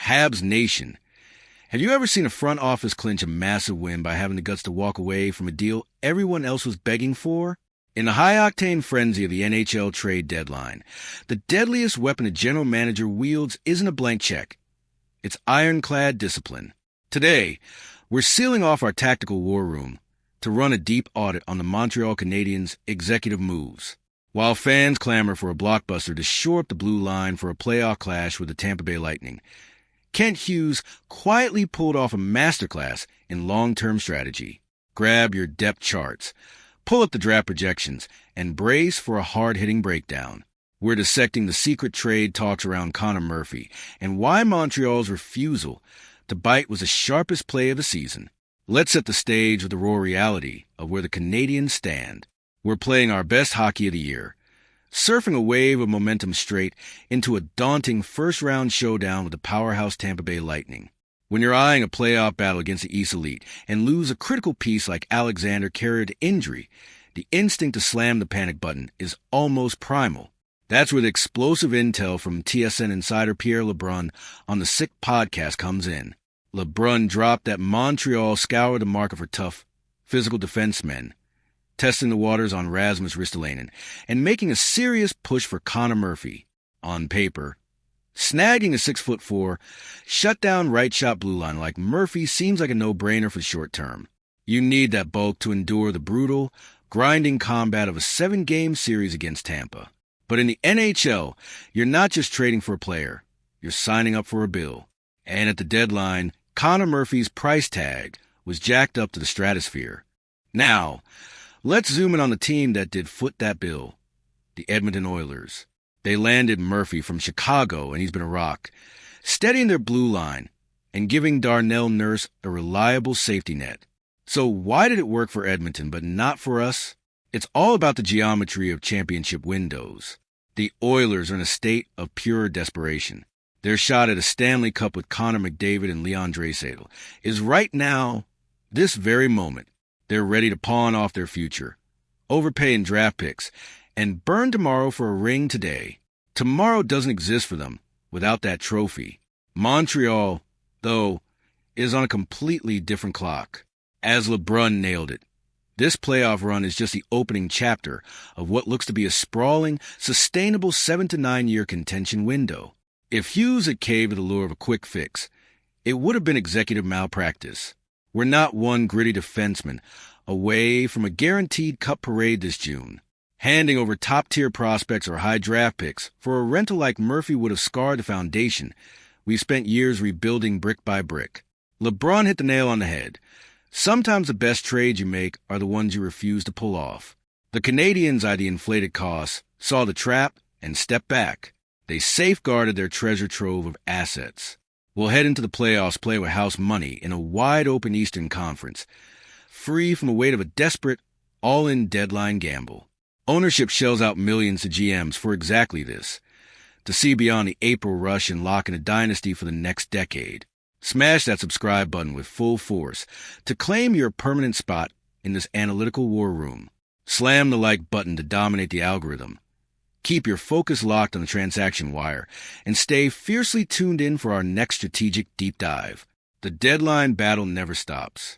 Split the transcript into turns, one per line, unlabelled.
Habs Nation. Have you ever seen a front office clinch a massive win by having the guts to walk away from a deal everyone else was begging for? In the high-octane frenzy of the NHL trade deadline, the deadliest weapon a general manager wields isn't a blank check. It's ironclad discipline. Today, we're sealing off our tactical war room to run a deep audit on the Montreal Canadiens' executive moves. While fans clamor for a blockbuster to shore up the blue line for a playoff clash with the Tampa Bay Lightning, Kent Hughes quietly pulled off a masterclass in long-term strategy. Grab your depth charts, pull up the draft projections, and brace for a hard-hitting breakdown. We're dissecting the secret trade talks around Connor Murphy and why Montreal's refusal to bite was the sharpest play of the season. Let's set the stage with the raw reality of where the Canadiens stand. We're playing our best hockey of the year, surfing a wave of momentum straight into a daunting first-round showdown with the powerhouse Tampa Bay Lightning. When you're eyeing a playoff battle against the East Elite and lose a critical piece like Alexander Carrier to injury, the instinct to slam the panic button is almost primal. That's where the explosive intel from TSN insider Pierre LeBrun on the Sick podcast comes in. LeBrun dropped that Montreal scoured the market for tough, physical defensemen, testing the waters on Rasmus Ristolainen, and making a serious push for Connor Murphy. On paper, snagging a 6'4", shut-down right-shot blue line like Murphy seems like a no-brainer for the short term. You need that bulk to endure the brutal, grinding combat of a 7-game series against Tampa. But in the NHL, you're not just trading for a player. You're signing up for a bill. And at the deadline, Connor Murphy's price tag was jacked up to the stratosphere. Now, let's zoom in on the team that did foot that bill, the Edmonton Oilers. They landed Murphy from Chicago, and he's been a rock, steadying their blue line and giving Darnell Nurse a reliable safety net. So why did it work for Edmonton but not for us? It's all about the geometry of championship windows. The Oilers are in a state of pure desperation. Their shot at a Stanley Cup with Connor McDavid and Leon Draisaitl is right now, this very moment. They're ready to pawn off their future, overpay in draft picks, and burn tomorrow for a ring today. Tomorrow doesn't exist for them without that trophy. Montreal, though, is on a completely different clock. As LeBrun nailed it, this playoff run is just the opening chapter of what looks to be a sprawling, sustainable 7 to 9 year contention window. If Hughes had caved to the lure of a quick fix, it would have been executive malpractice. We're not one gritty defenseman away from a guaranteed cup parade this June. Handing over top-tier prospects or high draft picks for a rental like Murphy would have scarred the foundation we spent years rebuilding brick by brick. LeBrun hit the nail on the head. Sometimes the best trades you make are the ones you refuse to pull off. The Canadiens eyed the inflated costs, saw the trap, and stepped back. They safeguarded their treasure trove of assets. We'll head into the playoffs play with house money in a wide-open Eastern Conference, free from the weight of a desperate, all-in deadline gamble. Ownership shells out millions to GMs for exactly this, to see beyond the April rush and lock in a dynasty for the next decade. Smash that subscribe button with full force to claim your permanent spot in this analytical war room. Slam the like button to dominate the algorithm. Keep your focus locked on the transaction wire and stay fiercely tuned in for our next strategic deep dive. The deadline battle never stops.